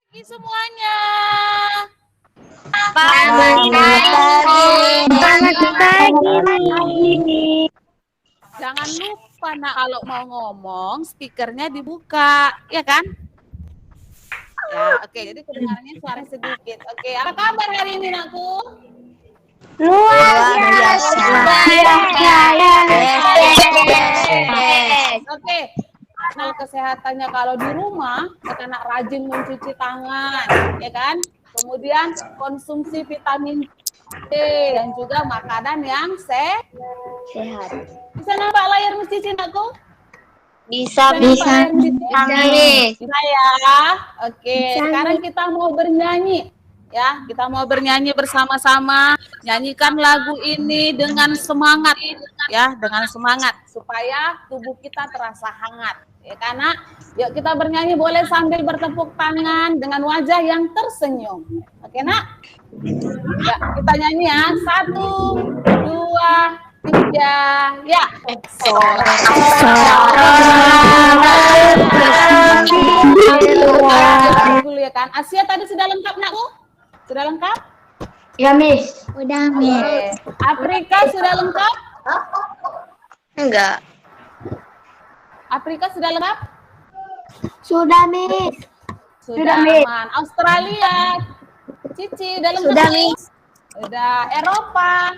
Pagi semuanya. Selamat pagi. Jangan lupa nak kalau mau ngomong speakernya dibuka, ya kan? Ya, oke. Jadi kedengarannya suara sedikit. Oke, apa kabar hari ini nakku? Luar biasa. Oke. Nah, kesehatannya kalau di rumah, kita nak rajin mencuci tangan, ya kan? Kemudian konsumsi vitamin C dan juga makanan yang sehat. Bisa nampak layar Miss Cici nakku? Bisa. Bisa ya. Oke, sekarang kita mau bernyanyi. Ya, kita mau bernyanyi bersama-sama. Nyanyikan lagu ini dengan semangat, ya, dengan semangat supaya tubuh kita terasa hangat. Ya, karena yuk kita bernyanyi boleh sambil bertepuk tangan dengan wajah yang tersenyum. Oke, nak? Ya, kita nyanyi ya. 1, 2, 3, ya. Dulu ya kan. Asia tadi sudah lengkap nakku? Sudah lengkap? Ya, Miss. Udah, Miss. Afrika sudah lengkap? Enggak. Afrika sudah lengkap? Sudah, Miss. Sudah aman. Australia. Cici udah lengkap? Sudah, Miss. Udah. Eropa.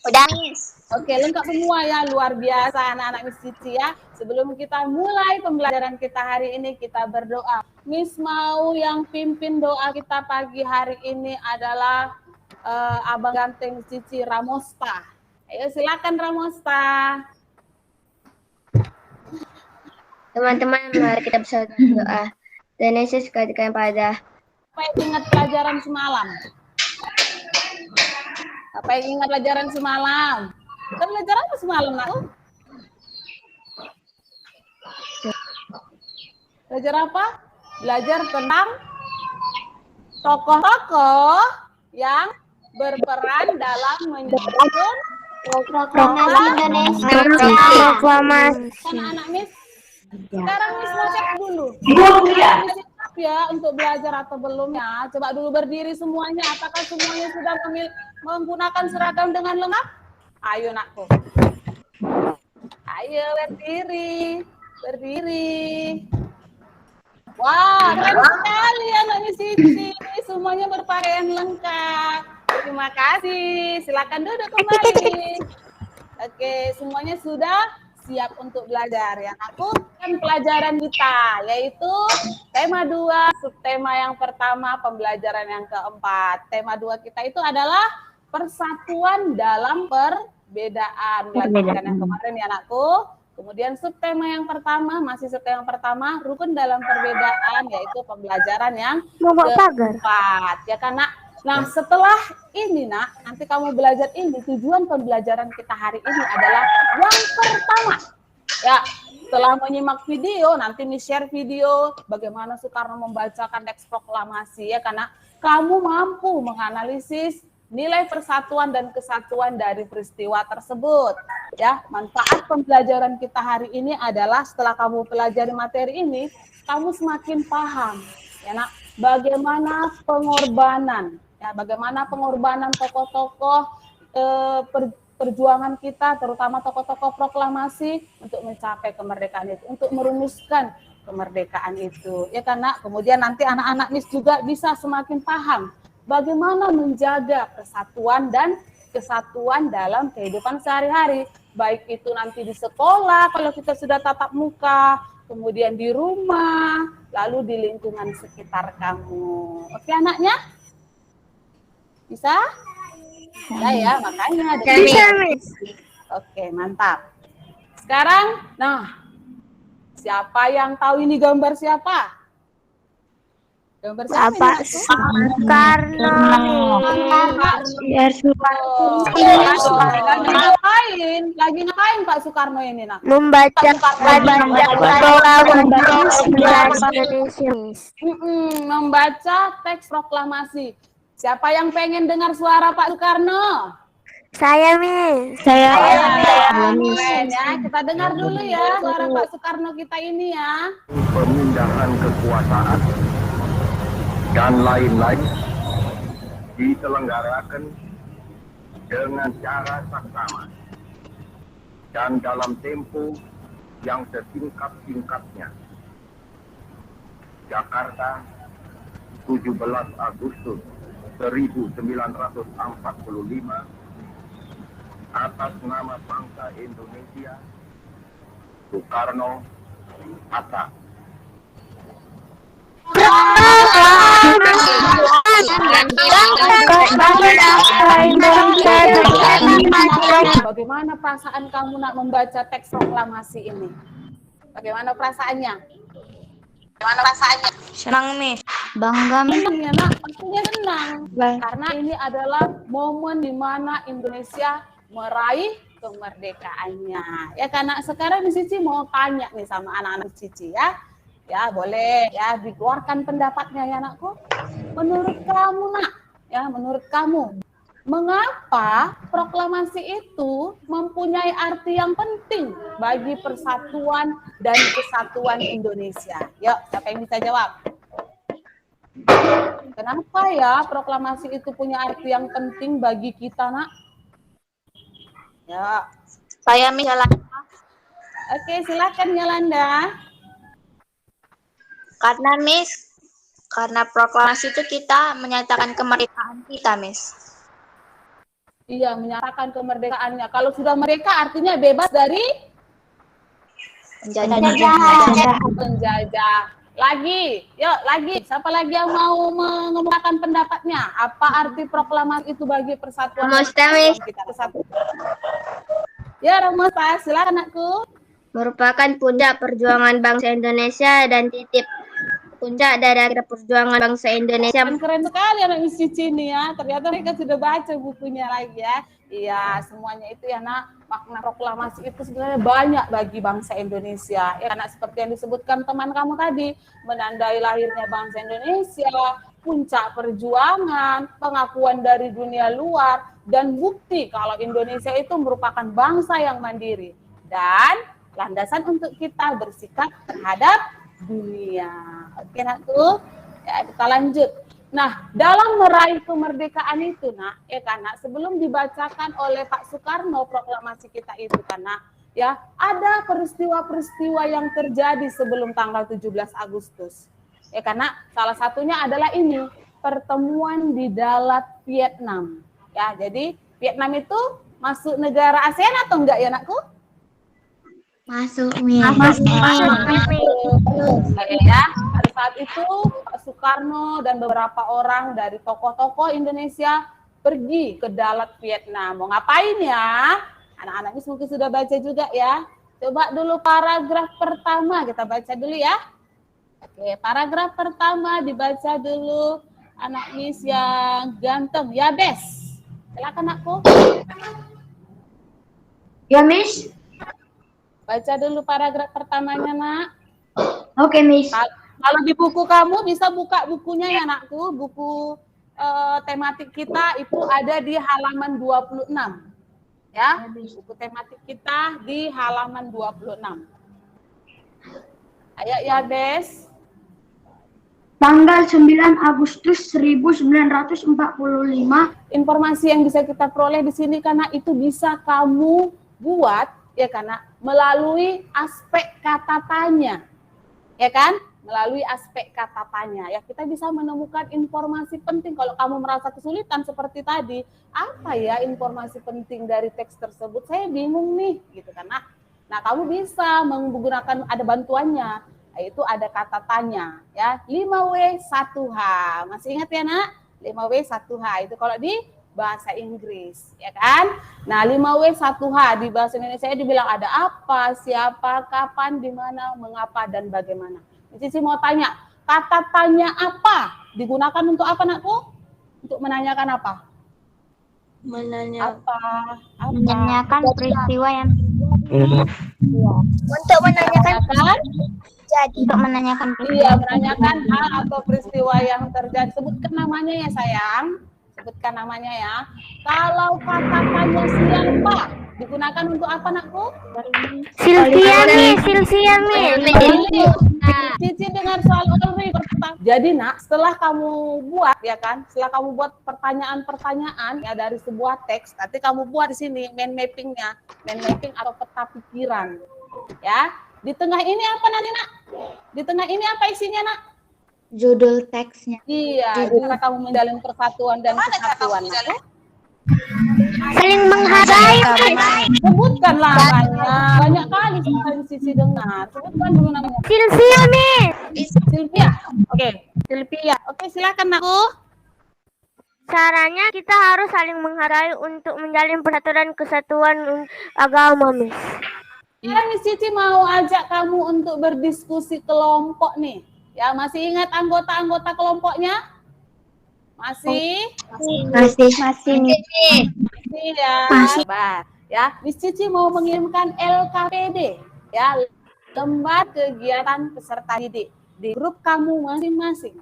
Udah, Miss. Oke, lengkap semua ya. Luar biasa anak-anak Miss Cici ya. Sebelum kita mulai pembelajaran kita hari ini, kita berdoa. Miss mau yang pimpin doa kita pagi hari ini adalah Abang Ganteng Cici Ramosta. Ayo silakan Ramosta. Teman-teman, mari kita bersama doa. Dan Yesus katakan pada. Apa yang ingat pelajaran semalam? Apa yang ingat pelajaran semalam? Kita belajar apa semalam, nak? Belajar apa? Belajar tentang tokoh-tokoh yang berperan dalam menyusun Proklamasi. Anak-anak Miss. Sekarang Miss mau cek dulu. Siap ya untuk belajar atau belum ya? Coba dulu berdiri semuanya. Apakah semuanya sudah menggunakan seragam dengan lengkap? Ayo nakku. Ayo berdiri. Berdiri. Wah, keren sekali anak Miss Cici. Semuanya berpakaian lengkap. Terima kasih. Silakan duduk kembali. Oke, semuanya sudah siap untuk belajar. Yang aku kan pelajaran kita, yaitu tema 2, subtema yang pertama, pembelajaran yang keempat. Tema 2 kita itu adalah persatuan dalam perbedaan. Melanjutkan yang kemarin ya anakku. Kemudian subtema yang pertama, masih subtema yang pertama, rukun dalam perbedaan, yaitu pembelajaran yang keempat. Ya kan, nak? Nah, setelah ini, nak, nanti kamu belajar ini, tujuan pembelajaran kita hari ini adalah yang pertama. Ya, setelah menyimak video, nanti share video bagaimana Soekarno membacakan teks proklamasi, ya, karena kamu mampu menganalisis nilai persatuan dan kesatuan dari peristiwa tersebut. Ya, manfaat pembelajaran kita hari ini adalah setelah kamu pelajari materi ini, kamu semakin paham, ya nak, bagaimana pengorbanan, ya, bagaimana pengorbanan tokoh-tokoh perjuangan kita, terutama tokoh-tokoh proklamasi untuk mencapai kemerdekaan itu, untuk merumuskan kemerdekaan itu, ya karena kemudian nanti anak-anak Miss juga bisa semakin paham bagaimana menjaga persatuan dan kesatuan dalam kehidupan sehari-hari, baik itu nanti di sekolah kalau kita sudah tatap muka, kemudian di rumah, lalu di lingkungan sekitar kamu. Oke anaknya? Bisa? Ya, makanya. Bisa, Miss. Oke, mantap. Sekarang, nah, siapa yang tahu ini gambar siapa? Gambar siapa? Pak Soekarno. Lagi ngapain Pak Soekarno ini, nak? Membaca membaca teks proklamasi. Siapa yang pengen dengar suara Pak Soekarno? Saya, Miss. Saya. Keren ya. Kita dengar dulu ya suara Pak Soekarno kita ini ya. Pemindahan kekuasaan dan lain-lain diselenggarakan dengan cara saksama dan dalam tempo yang setingkat-tingkatnya. Jakarta, 17 Agustus 1945, atas nama bangsa Indonesia, Soekarno, Hatta. Bagaimana perasaan kamu nak membaca teks proklamasi ini? Bagaimana perasaannya? Senang, Miss. Bangga, Miss. Senang ya nak, pastinya senang. Karena ini adalah momen di mana Indonesia meraih kemerdekaannya. Ya karena sekarang Miss Cici mau tanya nih sama anak-anak Cici ya. Ya boleh ya dikeluarkan pendapatnya ya anakku. Menurut kamu nak, ya menurut kamu, mengapa proklamasi itu mempunyai arti yang penting bagi persatuan dan kesatuan Indonesia? Yuk, siapa yang bisa jawab? Kenapa ya proklamasi itu punya arti yang penting bagi kita nak? Ya. Saya, Miss. Oke, silakan Yolanda. Karena proklamasi itu kita menyatakan kemerdekaan kita, Miss. Iya, menyatakan kemerdekaannya. Kalau sudah merdeka artinya bebas dari penjajah. Lagi, yuk lagi. Siapa lagi yang mau mengemukakan pendapatnya? Apa arti proklamasi itu bagi persatuan kita? Ya, Romosta, silakan anakku. Merupakan puncak perjuangan bangsa Indonesia dan titik puncak dari akhir perjuangan bangsa Indonesia. Keren sekali anak Miss Cici ini ya. Ternyata mereka sudah baca bukunya lagi ya. Iya, semuanya itu ya nak. Makna proklamasi itu sebenarnya banyak bagi bangsa Indonesia. Ya, karena seperti yang disebutkan teman kamu tadi, menandai lahirnya bangsa Indonesia, puncak perjuangan, pengakuan dari dunia luar, dan bukti kalau Indonesia itu merupakan bangsa yang mandiri. Dan landasan untuk kita bersikap terhadap dunia. Oke nakku, ya kita lanjut. Nah, dalam meraih kemerdekaan itu nak, ya karena sebelum dibacakan oleh Pak Soekarno proklamasi kita itu karena ya ada peristiwa-peristiwa yang terjadi sebelum tanggal 17 Agustus. Ya karena salah satunya adalah ini, pertemuan di Dalat Vietnam. Ya, jadi Vietnam itu masuk negara ASEAN atau enggak ya nakku? Masuk, Miss. Ya, pada saat itu Pak Soekarno dan beberapa orang dari tokoh-tokoh Indonesia pergi ke Dalat Vietnam. Mau ngapain ya? Anak-anak ini mungkin sudah baca juga ya. Coba dulu paragraf pertama kita baca dulu ya. Oke, paragraf pertama dibaca dulu anak Miss yang ganteng. Ya, Bes. Silakan aku. Ya, Miss. Baca dulu paragraf pertamanya, Nak. Oke, Miss. Kalau di buku kamu bisa buka bukunya ya, Nakku. Buku tematik kita itu ada di halaman 26. Ya, buku tematik kita di halaman 26. Ayo ya, Bes. Tanggal 9 Agustus 1945. Informasi yang bisa kita peroleh di sini karena itu bisa kamu buat ya karena melalui aspek kata tanya. Ya kan? Melalui aspek kata tanya. Ya kita bisa menemukan informasi penting. Kalau kamu merasa kesulitan seperti tadi, apa ya informasi penting dari teks tersebut? Saya bingung nih, gitu kan. Nah, kamu bisa menggunakan ada bantuannya. Yaitu ada kata tanya ya 5W1H. Masih ingat ya nak? 5W1H itu kalau di bahasa Inggris ya kan. Nah 5W1H di bahasa Indonesia dibilang ada apa, siapa, kapan, di mana, mengapa, dan bagaimana. Cici mau tanya, kata tanya apa digunakan untuk apa nakku? Untuk menanyakan apa? Menanyakan peristiwa yang Untuk menanyakan jadi untuk menanyakan Iya, menanyakan hal atau peristiwa yang terjadi. Sebutkan namanya ya sayang. sebutkan namanya ya. Kalau katakannya siapa digunakan untuk apa nakku? Silvia Miss, Silvia Miss. Cici dengar soal Olri pertama. Jadi nak, setelah kamu buat ya kan, setelah kamu buat pertanyaan-pertanyaan ya dari sebuah teks, nanti kamu buat di sini mind mappingnya, mind mapping atau peta pikiran, ya. Di tengah ini apa nanti nak? Di tengah ini apa isinya nak? Judul teksnya. Iya, cara kamu menjalin persatuan dan kesatuan. Saling menghargai. Sebutkan namanya. Banyak kali Sisi dengar. Sebutkan dulu namanya. Silvia Miss. Silvia. Oke, Silvia. Oke, silakan aku. Caranya kita harus saling menghargai untuk menjalin persatuan dan kesatuan agama, Miss. Sekarang Miss Cici mau ajak kamu untuk berdiskusi kelompok nih. Ya, masih ingat anggota-anggota kelompoknya? Masih ya. Sabar. Ya, Miss Cici mau mengirimkan LKPD ya, lembar kegiatan peserta didik di grup kamu masing-masing.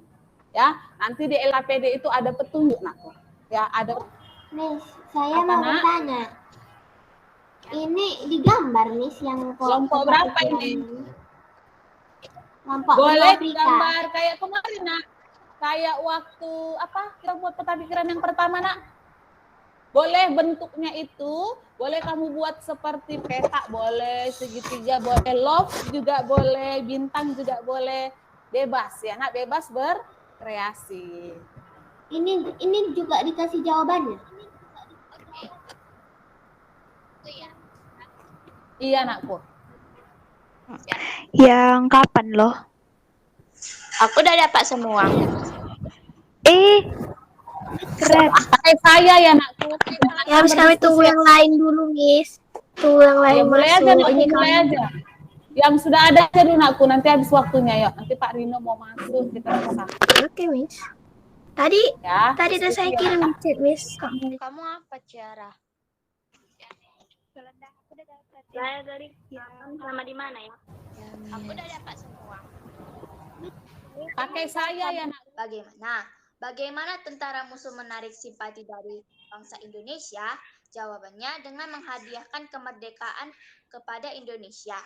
Ya, nanti di LKPD itu ada petunjuk nak. Ya, ada. Miss, saya mau bertanya. Ini digambar Miss yang kelompok berapa ini? Kelompok boleh Afrika. Gambar kayak kemarin nak. Kayak waktu apa kita buat peta pikiran yang pertama nak. Boleh bentuknya itu, boleh kamu buat seperti peta, boleh segitiga, boleh love juga boleh, bintang juga boleh, bebas ya nak, bebas berkreasi. Ini juga dikasih jawabannya. Iya nakku. Yang kapan loh? Aku udah dapat semua. Keren. Pakai saya ya nakku. Ya, habis kami tunggu yang lain dulu, Miss. Tunggu yang lain Ya, boleh masuk. aja, nakku, boleh aja. Yang sudah ada aja dulu nakku, nanti habis waktunya yuk. Nanti Pak Rino mau masuk, kita bisa. Oke, Miss. Tadi Ya. udah saya kirim chat, Miss. Kamu apa, Ciara? Saya dari sama di mana ya? Aku udah dapat semua. Pakai saya ya nak. Bagaimana tentara musuh menarik simpati dari bangsa Indonesia? Jawabannya dengan menghadiahkan kemerdekaan kepada Indonesia.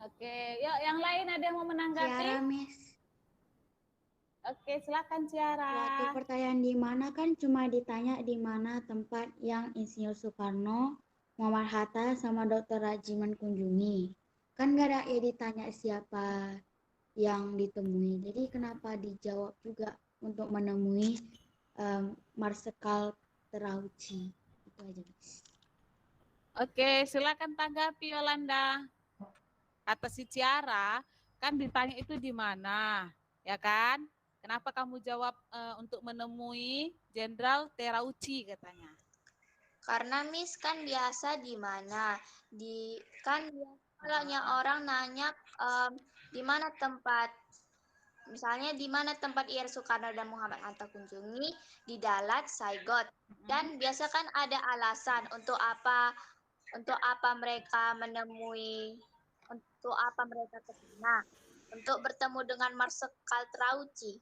Oke, yuk yang lain ada yang mau menanggapi? Ciara, Miss. Oke, silakan Ciara. Waktu pertanyaan di mana kan cuma ditanya di mana tempat yang Insinyur Soekarno, Muhammad Hatta, sama Dr. Rajiman kunjungi. Kan nggak ada ya ditanya siapa yang ditemui. Jadi kenapa dijawab juga untuk menemui Marsikal Terauchi. Itu aja, Miss. Oke, silakan tanggapi Yolanda. Kata si Ciara, kan ditanya itu di mana, ya kan? Kenapa kamu jawab untuk menemui Jenderal Terauchi katanya? Karena Miss kan biasa di mana? Kalau orang nanya di mana tempat, misalnya di mana tempat IR Soekarno dan Muhammad Hatta kunjungi, di Dalat, Saigot. Dan biasa kan ada alasan untuk apa mereka menemui, untuk apa mereka ke sana, untuk bertemu dengan Marsikal Terauchi.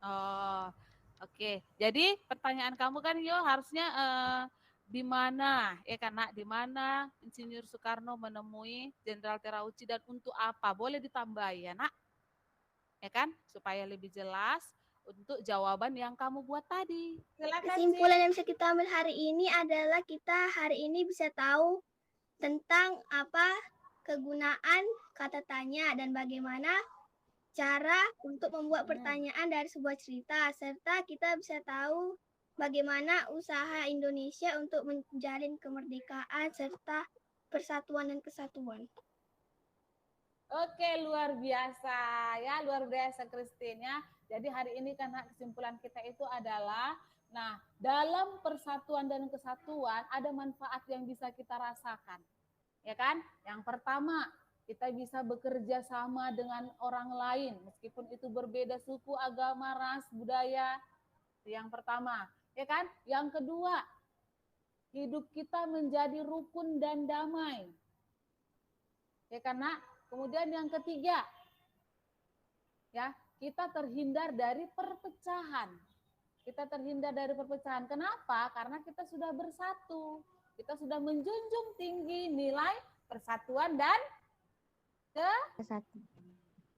Oh, oke. Jadi pertanyaan kamu kan harusnya di mana ya kan nak, di mana Insinyur Soekarno menemui Jenderal Terauchi dan untuk apa? Boleh ditambah ya nak, ya kan, supaya lebih jelas untuk jawaban yang kamu buat tadi. Silakan. Kesimpulan yang bisa kita ambil hari ini adalah kita hari ini bisa tahu tentang apa kegunaan kata tanya dan bagaimana cara untuk membuat pertanyaan dari sebuah cerita, serta kita bisa tahu bagaimana usaha Indonesia untuk menjalin kemerdekaan serta persatuan dan kesatuan. Oke, luar biasa ya, luar biasa Christine ya. Jadi hari ini karena kesimpulan kita itu adalah, nah dalam persatuan dan kesatuan ada manfaat yang bisa kita rasakan, ya kan? Yang pertama, kita bisa bekerja sama dengan orang lain, meskipun itu berbeda suku, agama, ras, budaya. Yang pertama, ya kan? Yang kedua, hidup kita menjadi rukun dan damai. Ya karena kemudian yang ketiga, ya kita terhindar dari perpecahan. Kita terhindar dari perpecahan. Kenapa? Karena kita sudah bersatu. Kita sudah menjunjung tinggi nilai persatuan dan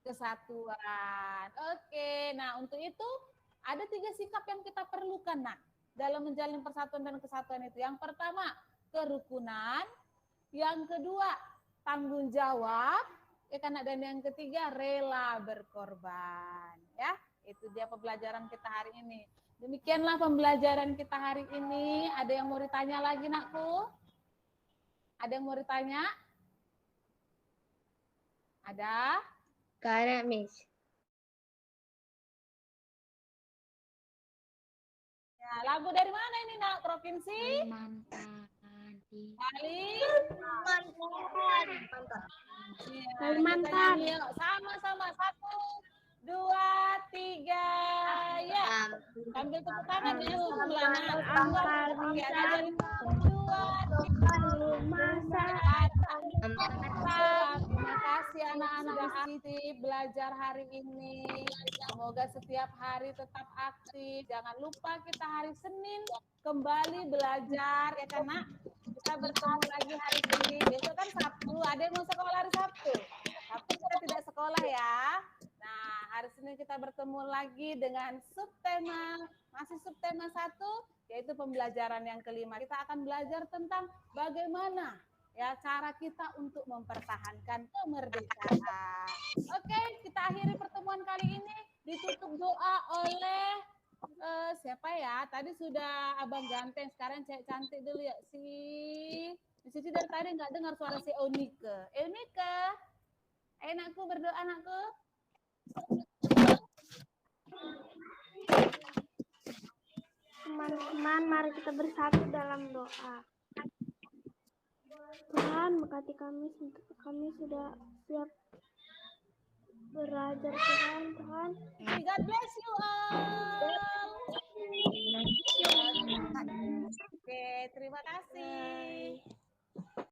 kesatuan. Oke, nah untuk itu ada 3 sikap yang kita perlukan nak dalam menjalin persatuan dan kesatuan itu. Yang pertama, kerukunan. Yang kedua, tanggung jawab. Ya kan, dan yang ketiga, rela berkorban. Ya, itu dia pembelajaran kita hari ini. Demikianlah pembelajaran kita hari ini. Ada yang mau ditanya lagi, nakku? Ada yang mau ditanya? Ada? Gak ada, Miss. Ya, lagu dari mana ini, nak? Provinsi? Kalimantan. Kalimantan. Sama-sama. 1, 2, 3. Ya. Sambil tepuk tangan dulu. Terima kasih anak-anak aktif belajar hari ini. Semoga setiap hari tetap aktif. Jangan lupa kita hari Senin kembali belajar ya kan nak? Kita bertemu lagi hari Senin. Besok kan Sabtu. Ada yang mau sekolah hari Sabtu? Sabtu kita tidak sekolah ya. Nah, hari Senin kita bertemu lagi dengan subtema, masih subtema 1, yaitu pembelajaran yang kelima. Kita akan belajar tentang bagaimana ya cara kita untuk mempertahankan kemerdekaan. Oke, kita akhiri pertemuan kali ini ditutup doa oleh siapa ya? Tadi sudah Abang Ganteng, sekarang cewek cantik dulu ya. Cici dari tadi nggak dengar suara si Eunike. Eunike, anakku berdoa anakku. Teman-teman, mari kita bersatu dalam doa. Tuhan, berkati kami, kami sudah siap belajar Tuhan. God bless you all. Oke, terima kasih.